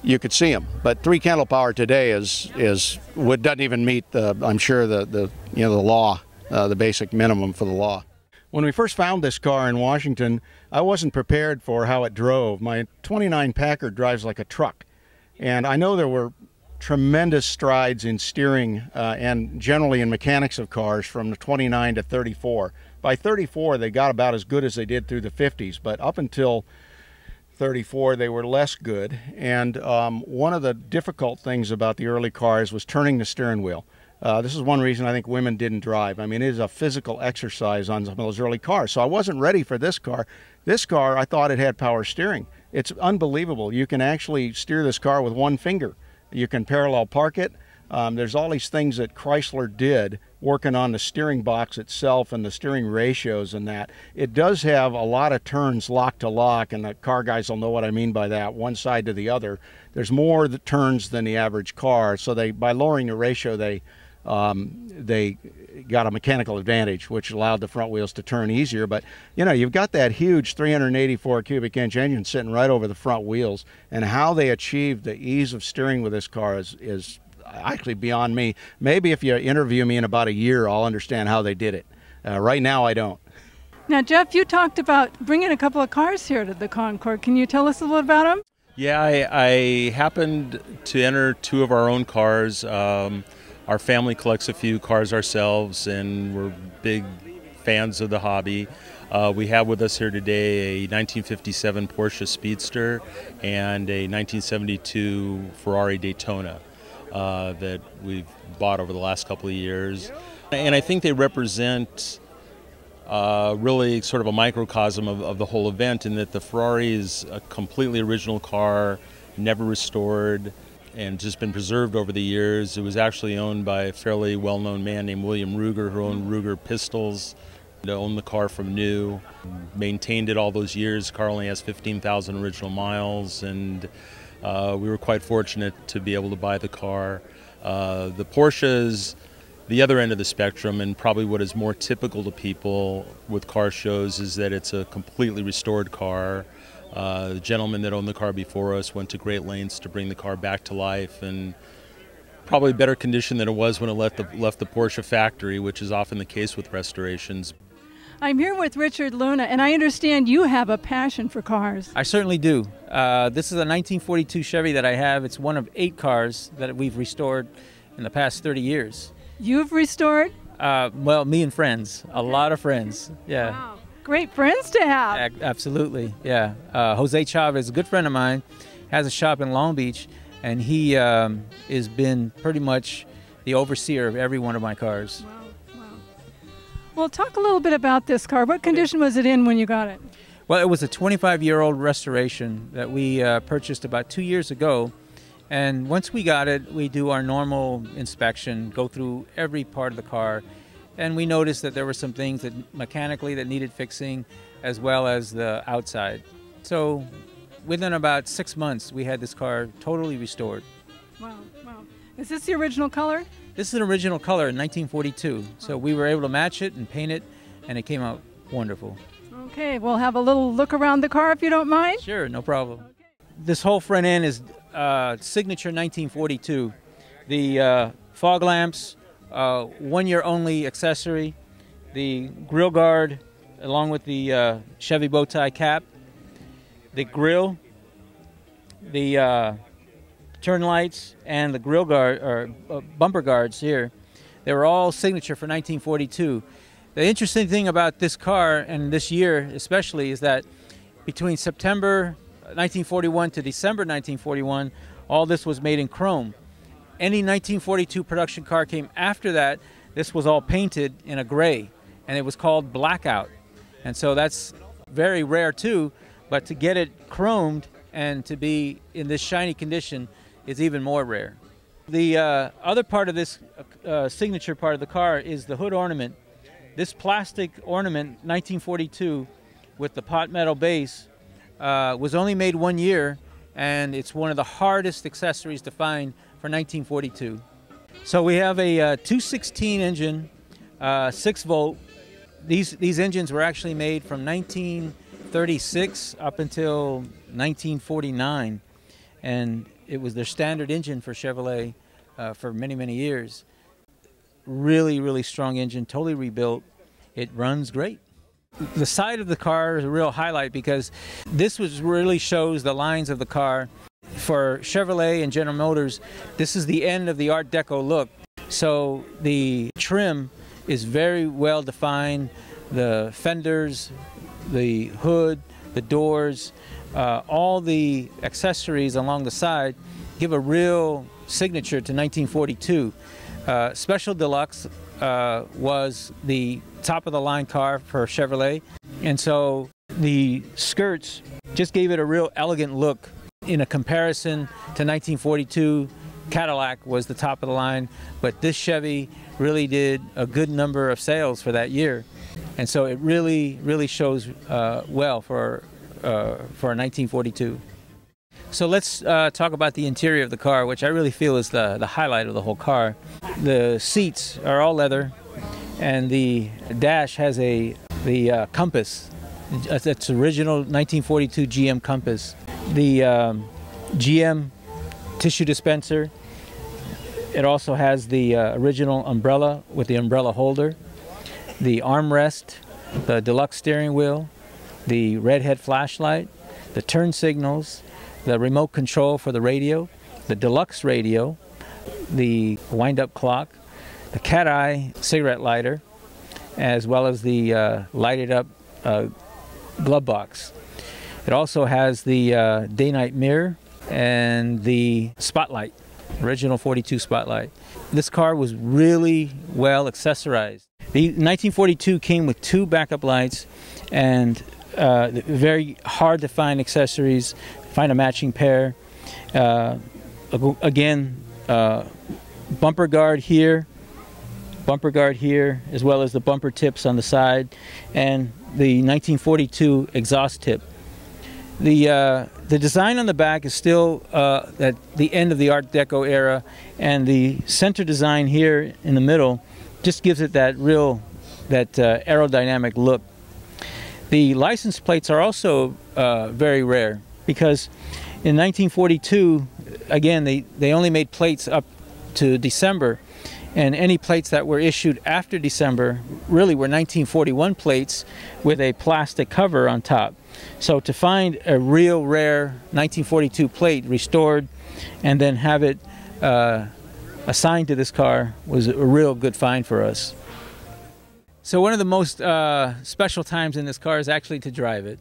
you could see them. But 3 candle power today doesn't even meet the, I'm sure, the law, the basic minimum for the law. When we first found this car in Washington, I wasn't prepared for how it drove. My 29 Packard drives like a truck, and I know there were tremendous strides in steering and generally in mechanics of cars from the 29 to 34. By 34, they got about as good as they did through the 50s, but up until 34, they were less good. And one of the difficult things about the early cars was turning the steering wheel. This is one reason I think women didn't drive. I mean, it is a physical exercise on some of those early cars. So I wasn't ready for this car. This car, I thought it had power steering. It's unbelievable. You can actually steer this car with 1 finger. You can parallel park it. There's all these things that Chrysler did working on the steering box itself and the steering ratios and that. It does have a lot of turns lock to lock, and the car guys will know what I mean by that, one side to the other. There's more turns than the average car, so by lowering the ratio, they got a mechanical advantage, which allowed the front wheels to turn easier. But you've got that huge 384 cubic inch engine sitting right over the front wheels, and how they achieved the ease of steering with this car is actually beyond me. Maybe if you interview me in about a year, I'll understand how they did it. Right now, I don't. Now, Jeff, you talked about bringing a couple of cars here to the Concours. Can you tell us a little about them? Yeah, I happened to enter 2 of our own cars. Our family collects a few cars ourselves, and we're big fans of the hobby. We have with us here today a 1957 Porsche Speedster and a 1972 Ferrari Daytona that we've bought over the last couple of years. And I think they represent really sort of a microcosm of the whole event, in that the Ferrari is a completely original car, never restored, and just been preserved over the years. It was actually owned by a fairly well-known man named William Ruger, who owned Ruger Pistols, owned the car from new, maintained it all those years. The car only has 15,000 original miles, and we were quite fortunate to be able to buy the car. The Porsche is the other end of the spectrum, and probably what is more typical to people with car shows is that it's a completely restored car. The gentleman that owned the car before us went to great lengths to bring the car back to life, and Probably better condition than it was when it left the Porsche factory, which is often the case with restorations. I'm here with Richard Luna, and I understand you have a passion for cars. I certainly do. This is a 1942 Chevy that I have. It's one of 8 cars that we've restored in the past 30 years. You've restored? Well, me and friends. A lot of friends. Yeah. Wow. Great friends to have. Absolutely. Yeah. Jose Chavez is a good friend of mine, has a shop in Long Beach, and he has been pretty much the overseer of every one of my cars. Wow. Well, talk a little bit about this car. What condition was it in when you got it? Well, it was a 25-year-old restoration that we purchased about 2 years ago. And once we got it, we do our normal inspection, go through every part of the car. And we noticed that there were some things that mechanically that needed fixing, as well as the outside. So within about 6 months, we had this car totally restored. Wow. Is this the original color? This is an original color in 1942. So we were able to match it and paint it, and it came out wonderful. Okay, we'll have a little look around the car if you don't mind. Sure, no problem. Okay. This whole front end is signature 1942. The fog lamps, 1 year only accessory, the grill guard along with the Chevy bow tie cap, the grill, the turn lights, and the grill guard or bumper guards here. They were all signature for 1942. The interesting thing about this car and this year especially is that between September 1941 to December 1941, all this was made in chrome. Any 1942 production car came after that, this was all painted in a gray, and it was called blackout. And so that's very rare too, but to get it chromed and to be in this shiny condition is even more rare. The other part of this signature part of the car is the hood ornament. This plastic ornament, 1942, with the pot metal base, was only made 1 year, and it's one of the hardest accessories to find for 1942. So we have a 216 engine, 6 volt. These engines were actually made from 1936 up until 1949, and it was their standard engine for Chevrolet for many, many years. Really, really strong engine, totally rebuilt. It runs great. The side of the car is a real highlight because this really shows the lines of the car. For Chevrolet and General Motors, this is the end of the Art Deco look. So the trim is very well defined. The fenders, the hood, the doors, all the accessories along the side give a real signature to 1942. Special Deluxe was the top of the line car for Chevrolet, and so the skirts just gave it a real elegant look. In a comparison to 1942, Cadillac was the top of the line, but this Chevy really did a good number of sales for that year, and so it really, really shows well for 1942. So let's talk about the interior of the car, which I really feel is the highlight of the whole car. The seats are all leather, and the dash has the compass. It's original 1942 GM compass. The GM tissue dispenser. It also has the original umbrella with the umbrella holder, the armrest, the deluxe steering wheel, the red head flashlight, the turn signals, the remote control for the radio, the deluxe radio, the wind-up clock, the cat-eye cigarette lighter, as well as the lighted-up glove box. It also has the day-night mirror and the spotlight, original 42 spotlight. This car was really well accessorized. The 1942 came with 2 backup lights and very hard to find accessories, find a matching pair. Again, bumper guard here, as well as the bumper tips on the side, and the 1942 exhaust tip. The design on the back is still at the end of the Art Deco era, and the center design here in the middle just gives it that aerodynamic look. The license plates are also very rare because in 1942, again, they only made plates up to December. And any plates that were issued after December really were 1941 plates with a plastic cover on top. So to find a real rare 1942 plate restored and then have it assigned to this car was a real good find for us. So one of the most special times in this car is actually to drive it.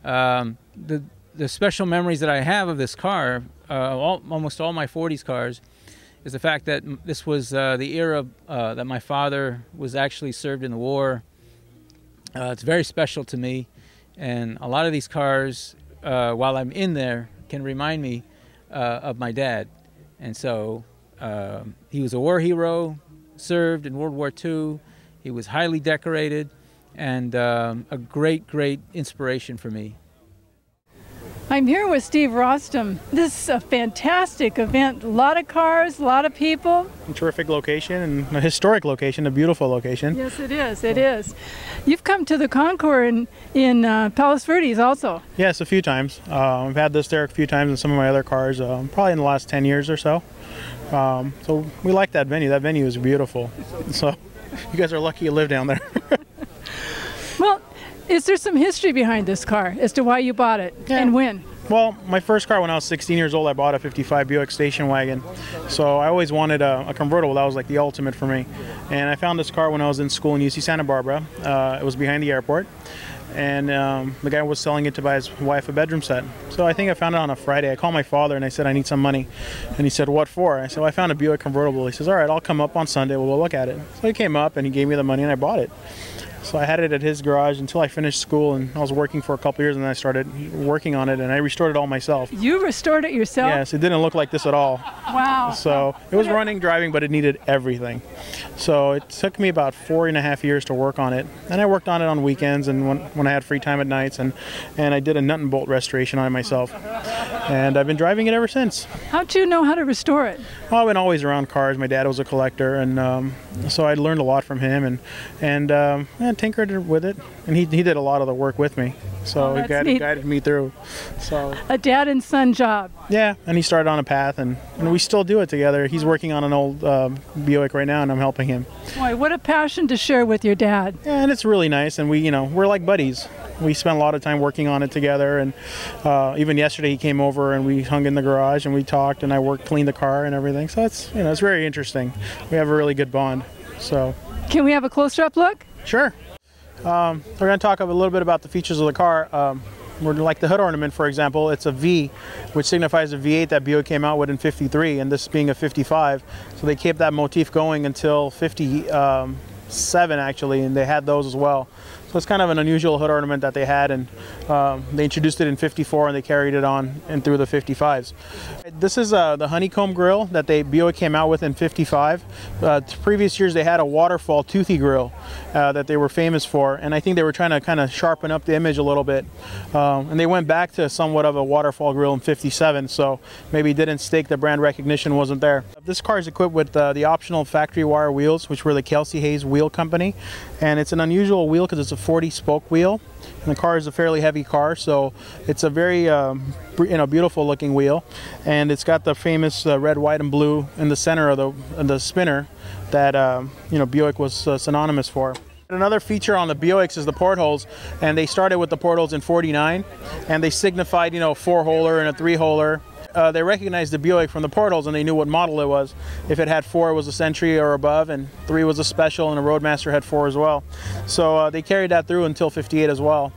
The special memories that I have of this car, almost all my 40s cars, is the fact that this was the era that my father was actually served in the war. It's very special to me, and a lot of these cars, while I'm in there, can remind me of my dad. And so he was a war hero, served in World War II. He was highly decorated, and a great, great inspiration for me. I'm here with Steve Rostam. This is a fantastic event. A lot of cars, a lot of people. A terrific location and a historic location, a beautiful location. Yes, it is. It is. You've come to the Concours in Palos Verdes also. Yes, a few times. I've had this there a few times in some of my other cars, probably in the last 10 years or so. So we like that venue. That venue is beautiful. So you guys are lucky you live down there. Well, is there some history behind this car as to why you bought it and when? Well, my first car when I was 16 years old, I bought a 55 Buick station wagon. So I always wanted a convertible. That was like the ultimate for me. And I found this car when I was in school in UC Santa Barbara. It was behind the airport. And the guy was selling it to buy his wife a bedroom set. So I think I found it on a Friday. I called my father and I said, I need some money. And he said, what for? I said, well, I found a Buick convertible. He says, all right, I'll come up on Sunday. We'll go look at it. So he came up and he gave me the money and I bought it. So I had it at his garage until I finished school, and I was working for a couple years, and then I started working on it, and I restored it all myself. You restored it yourself? Yes, it didn't look like this at all. Wow. So it was running, driving, but it needed everything. So it took me about 4.5 years to work on it, and I worked on it on weekends and when I had free time at nights, and I did a nut and bolt restoration on it myself. And I've been driving it ever since. How'd you know how to restore it? Well, I've been always around cars. My dad was a collector, and so I learned a lot from him, and tinkered with it, and he did a lot of the work with me, so he guided me through. So a dad and son job. Yeah, and he started on a path, and we still do it together. He's working on an old Buick right now, and I'm helping him. Boy, what a passion to share with your dad. Yeah, and it's really nice, and we're like buddies. We spent a lot of time working on it together, and even yesterday he came over and we hung in the garage and we talked, and I cleaned the car and everything. So it's it's very interesting. We have a really good bond. So can we have a closer up look? Sure. We're going to talk a little bit about the features of the car. We're like the hood ornament, for example. It's a V, which signifies the V8 that Buick came out with in '53, and this being a '55. So they kept that motif going until '57, actually, and they had those as well. So it's kind of an unusual hood ornament that they had, and they introduced it in '54 and they carried it on and through the '55s. This is the honeycomb grill that Buick came out with in '55. Previous years they had a waterfall toothy grill that they were famous for, and I think they were trying to kind of sharpen up the image a little bit. And they went back to somewhat of a waterfall grill in '57, so maybe didn't stake the brand recognition wasn't there. This car is equipped with the optional factory wire wheels, which were the Kelsey Hayes Wheel Company, and it's an unusual wheel because it's a 40-spoke wheel, and the car is a fairly heavy car, so it's a very beautiful looking wheel, and it's got the famous red, white, and blue in the center of the spinner that Buick was synonymous for. Another feature on the Buicks is the portholes, and they started with the portholes in '49, and they signified 4-holer and a 3-holer. They recognized the Buick from the portholes, and they knew what model it was. If it had 4, it was a Century or above, and 3 was a Special, and a Roadmaster had 4 as well. So they carried that through until '58 as well.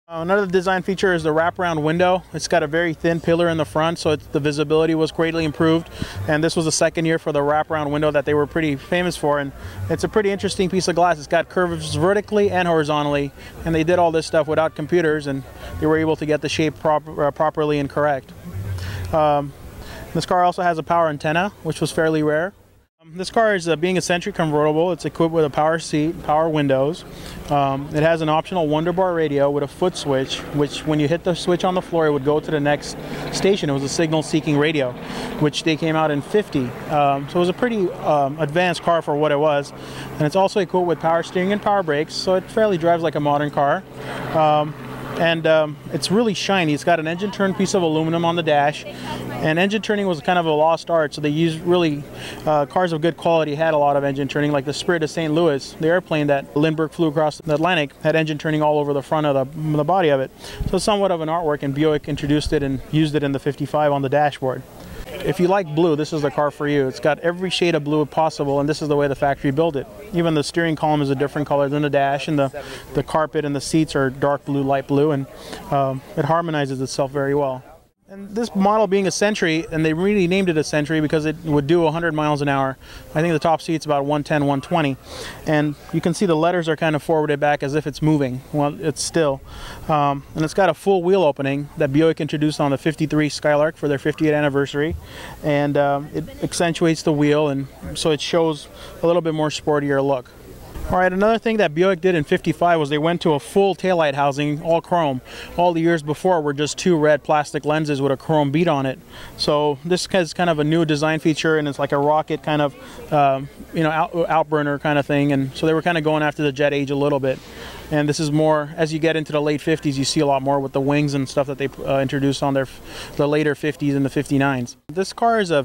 Another design feature is the wraparound window. It's got a very thin pillar in the front, so the visibility was greatly improved. And this was the second year for the wraparound window that they were pretty famous for. And it's a pretty interesting piece of glass. It's got curves vertically and horizontally, and they did all this stuff without computers, and they were able to get the shape properly and correct. This car also has a power antenna, which was fairly rare. This car is being a Century convertible. It's equipped with a power seat, power windows. It has an optional Wonderbar radio with a foot switch, which when you hit the switch on the floor, it would go to the next station. It was a signal-seeking radio, which they came out in '50. So it was a pretty advanced car for what it was. And it's also equipped with power steering and power brakes, so it fairly drives like a modern car. and it's really shiny. It's got an engine turn piece of aluminum on the dash, and engine turning was kind of a lost art, so they used really cars of good quality had a lot of engine turning, like the Spirit of St. Louis, the airplane that Lindbergh flew across the Atlantic, had engine turning all over the front of the body of it. So somewhat of an artwork, and Buick introduced it and used it in the 55 on the dashboard. If you like blue, this is the car for you. It's got every shade of blue possible, and this is the way the factory built it. Even the steering column is a different color than the dash, and the carpet and the seats are dark blue, light blue, and it harmonizes itself very well. And this model being a Century, and they really named it a Century because it would do 100 miles an hour. I think the top seat's about 110, 120. And you can see the letters are kind of forwarded back as if it's moving. Well, it's still. And it's got a full wheel opening that Buick introduced on the 53 Skylark for their 50th anniversary. And it accentuates the wheel, and so it shows a little bit more sportier look. All right, another thing that Buick did in 55 was they went to a full taillight housing, all chrome. All the years before were just two red plastic lenses with a chrome bead on it. So this is kind of a new design feature, and it's like a rocket kind of, outburner kind of thing. And so they were kind of going after the jet age a little bit. And this is more, as you get into the late 50s, you see a lot more with the wings and stuff that they introduced on the later 50s and the 59s. This car is a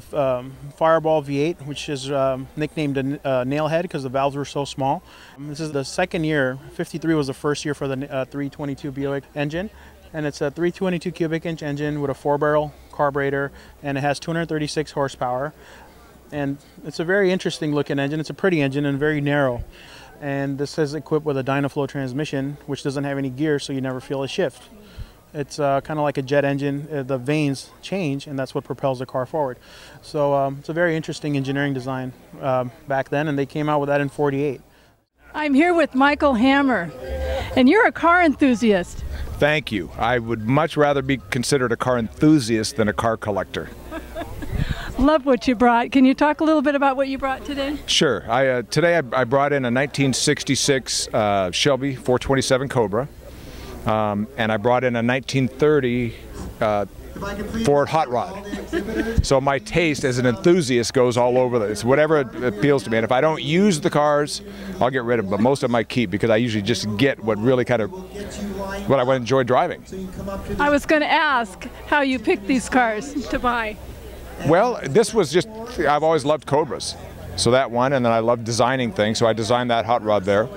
Fireball V8, which is nicknamed a nailhead because the valves were so small. This is the second year. 53 was the first year for the 322 Buick engine. And it's a 322 cubic inch engine with a 4-barrel carburetor, and it has 236 horsepower. And it's a very interesting looking engine. It's a pretty engine and very narrow. And this is equipped with a Dynaflow transmission, which doesn't have any gear, so you never feel a shift. It's kind of like a jet engine. The vanes change, and that's what propels the car forward. So it's a very interesting engineering design back then, and they came out with that in 48. I'm here with Michael Hammer, and you're a car enthusiast. Thank you. I would much rather be considered a car enthusiast than a car collector. Love what you brought. Can you talk a little bit about what you brought today? Sure. Today I brought in a 1966 Shelby 427 Cobra, and I brought in a 1930 Ford Hot Rod. So my taste as an enthusiast goes all over this. Whatever appeals to me. And if I don't use the cars, I'll get rid of them. But most of them I keep because I usually just get what really kind of what I want to enjoy driving. I was going to ask how you picked these cars to buy. Well, this was just, I've always loved Cobras. So that one, and then I love designing things, so I designed that hot rod there.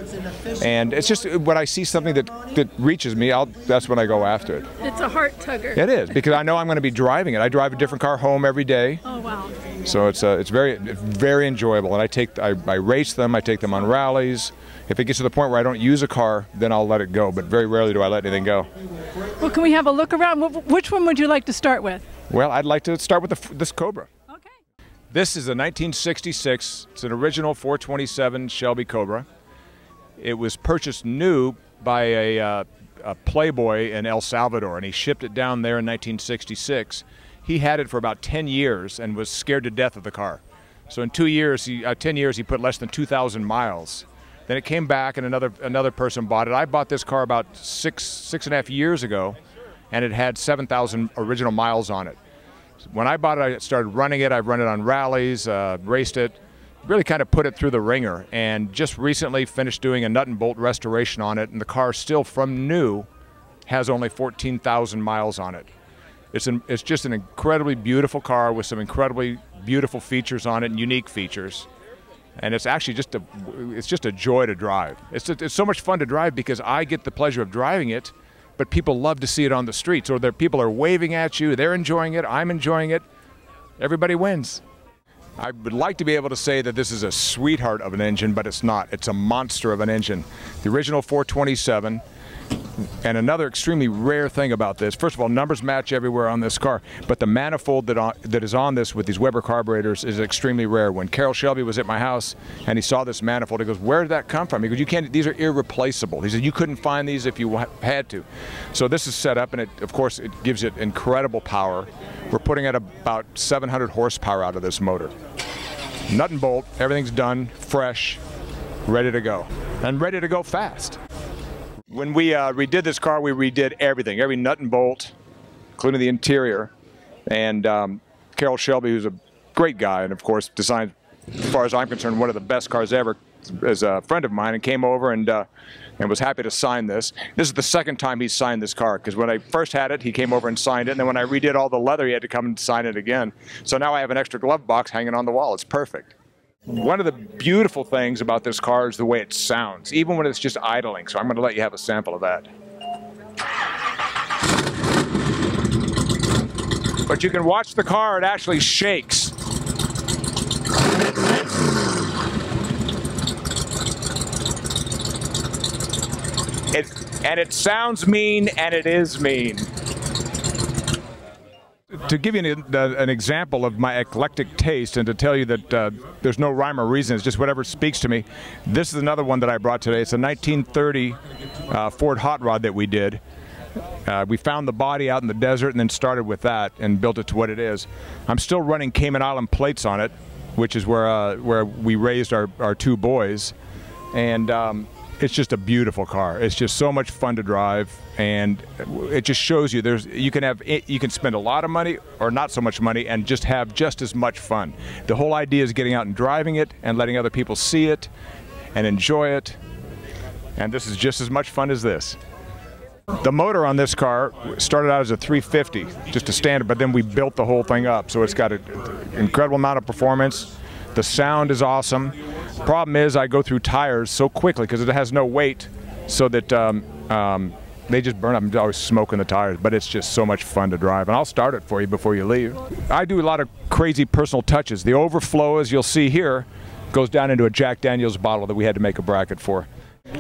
And it's just, when I see something that reaches me, that's when I go after it. It's a heart tugger. It is, because I know I'm going to be driving it. I drive a different car home every day. Oh, wow. So it's very, very enjoyable. And I race them, I take them on rallies. If it gets to the point where I don't use a car, then I'll let it go. But very rarely do I let anything go. Well, can we have a look around? Which one would you like to start with? Well, I'd like to start with this Cobra. Okay. This is a 1966. It's an original 427 Shelby Cobra. It was purchased new by a playboy in El Salvador, and he shipped it down there in 1966. He had it for about 10 years and was scared to death of the car. So in 10 years, he put less than 2,000 miles. Then it came back, and another person bought it. I bought this car about six and a half years ago, and it had 7,000 original miles on it. When I bought it, I started running it. I've run it on rallies, raced it, really kind of put it through the ringer, and just recently finished doing a nut and bolt restoration on it, and the car still from new has only 14,000 miles on it. It's just an incredibly beautiful car with some incredibly beautiful features on it and unique features. And it's actually just a joy to drive. It's so much fun to drive because I get the pleasure of driving it, but people love to see it on the streets, or people are waving at you, they're enjoying it, I'm enjoying it, everybody wins. I would like to be able to say that this is a sweetheart of an engine, but it's not. It's a monster of an engine. The original 427, and another extremely rare thing about this, first of all, numbers match everywhere on this car, but the manifold that is on this with these Weber carburetors is extremely rare. When Carroll Shelby was at my house and he saw this manifold, he goes, "Where did that come from?" He goes, these are irreplaceable. He said, "You couldn't find these if you had to." So this is set up, and of course it gives it incredible power. We're putting at about 700 horsepower out of this motor. Nut and bolt, everything's done, fresh, ready to go, and ready to go fast. When we redid this car, we redid everything, every nut and bolt, including the interior. And Carroll Shelby, who's a great guy, and of course designed, as far as I'm concerned, one of the best cars ever, is a friend of mine and came over and was happy to sign this. This is the second time he's signed this car, because when I first had it, he came over and signed it, and then when I redid all the leather, he had to come and sign it again. So now I have an extra glove box hanging on the wall. It's perfect. One of the beautiful things about this car is the way it sounds, even when it's just idling. So I'm going to let you have a sample of that. But you can watch the car, it actually shakes. And it sounds mean, and it is mean. To give you an example of my eclectic taste, and to tell you that there's no rhyme or reason, it's just whatever speaks to me, this is another one that I brought today. It's a 1930 Ford Hot Rod that we did. We found the body out in the desert and then started with that and built it to what it is. I'm still running Cayman Island plates on it, which is where we raised our two boys. And it's just a beautiful car. It's just so much fun to drive, and it just shows you you can spend a lot of money or not so much money and just have just as much fun. The whole idea is getting out and driving it and letting other people see it and enjoy it, and this is just as much fun as this. The motor on this car started out as a 350, just a standard, but then we built the whole thing up, so it's got an incredible amount of performance. The sound is awesome. Problem is, I go through tires so quickly because it has no weight, so that they just burn up. I'm always smoking the tires, but it's just so much fun to drive. And I'll start it for you before you leave. I do a lot of crazy personal touches. The overflow, as you'll see here, goes down into a Jack Daniels bottle that we had to make a bracket for.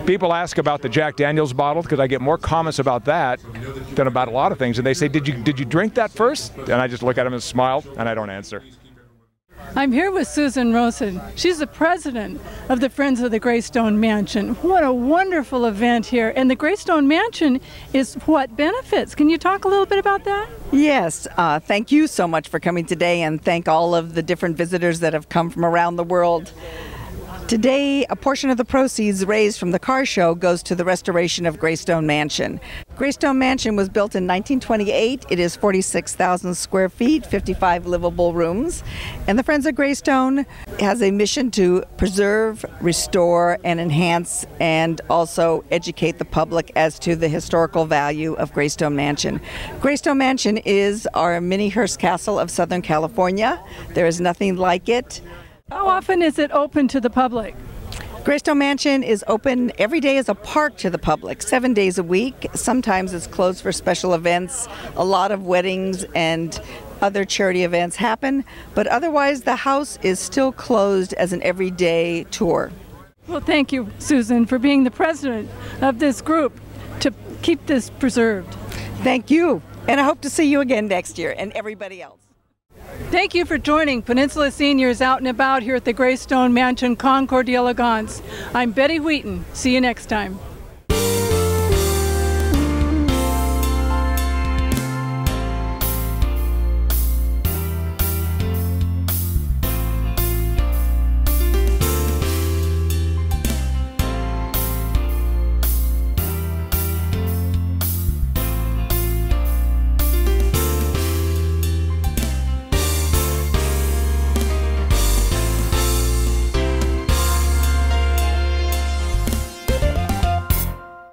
People ask about the Jack Daniels bottle because I get more comments about that than about a lot of things. And they say, did you drink that first? And I just look at them and smile, and I don't answer. I'm here with Susan Rosen. She's the president of the Friends of the Greystone Mansion. What a wonderful event here. And the Greystone Mansion is what benefits. Can you talk a little bit about that? Yes. Thank you so much for coming today, and thank all of the different visitors that have come from around the world. Today, a portion of the proceeds raised from the car show goes to the restoration of Greystone Mansion. Greystone Mansion was built in 1928. It is 46,000 square feet, 55 livable rooms. And the Friends of Greystone has a mission to preserve, restore, and enhance, and also educate the public as to the historical value of Greystone Mansion. Greystone Mansion is our mini Hearst Castle of Southern California. There is nothing like it. How often is it open to the public? Greystone Mansion is open every day as a park to the public, 7 days a week. Sometimes it's closed for special events. A lot of weddings and other charity events happen, but otherwise the house is still closed as an everyday tour. Well, thank you, Susan, for being the president of this group to keep this preserved. Thank you, and I hope to see you again next year, and everybody else. Thank you for joining Peninsula Seniors Out and About here at the Greystone Mansion, Concours d'Elegance. I'm Betty Wheaton. See you next time.